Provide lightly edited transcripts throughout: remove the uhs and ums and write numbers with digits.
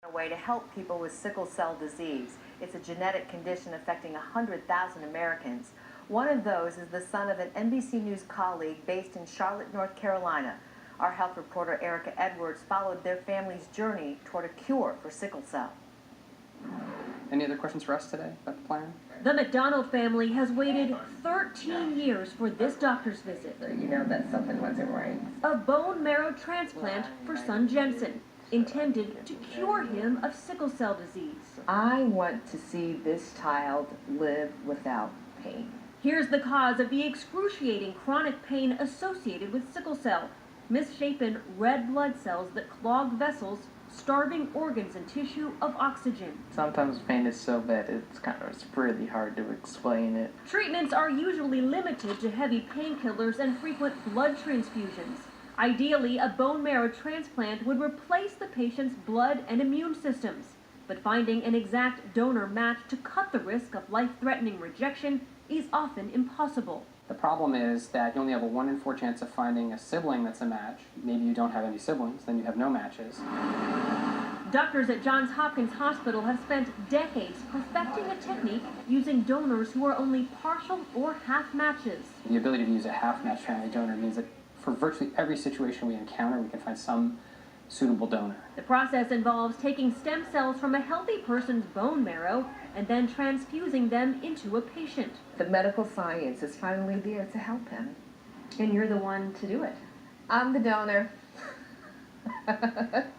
A way to help people with sickle cell disease. It's a genetic condition affecting 100,000 Americans. One of those is the son of an NBC News colleague based in Charlotte, North Carolina. Our health reporter Erica Edwards followed their family's journey toward a cure for sickle cell. Any other questions for us today about the plan? The McDonald family has waited 13 years for this doctor's visit. You know that something wasn't right. A bone marrow transplant for son Jensen, intended to cure him of sickle cell disease. I want to see this child live without pain. Here's the cause of the excruciating chronic pain associated with sickle cell: misshapen red blood cells that clog vessels, starving organs and tissue of oxygen. Sometimes pain is so bad it's really hard to explain it. Treatments are usually limited to heavy painkillers and frequent blood transfusions. Ideally, a bone marrow transplant would replace the patient's blood and immune systems, but finding an exact donor match to cut the risk of life-threatening rejection is often impossible. The problem is that you only have a 1 in 4 chance of finding a sibling that's a match. Maybe you don't have any siblings, then you have no matches. Doctors at Johns Hopkins Hospital have spent decades perfecting a technique using donors who are only partial or half matches. The ability to use a half-match family donor means that for virtually every situation we encounter, we can find some suitable donor. The process involves taking stem cells from a healthy person's bone marrow and then transfusing them into a patient. The medical science is finally there to help him. And you're the one to do it. I'm the donor.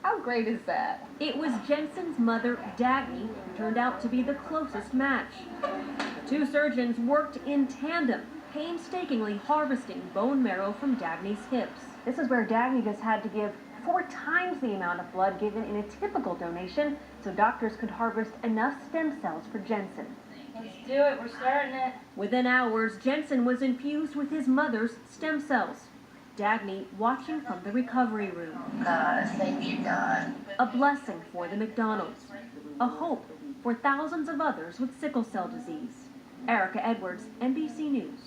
How great is that? It was Jensen's mother, Dagny, who turned out to be the closest match. The two surgeons worked in tandem, painstakingly harvesting bone marrow from Dagny's hips. This is where Dagny just had to give 4 times the amount of blood given in a typical donation so doctors could harvest enough stem cells for Jensen. Let's do it, we're starting it. Within hours, Jensen was infused with his mother's stem cells. Dagny watching from the recovery room. God, thank you, God. A blessing for the McDonalds. A hope for thousands of others with sickle cell disease. Erica Edwards, NBC News.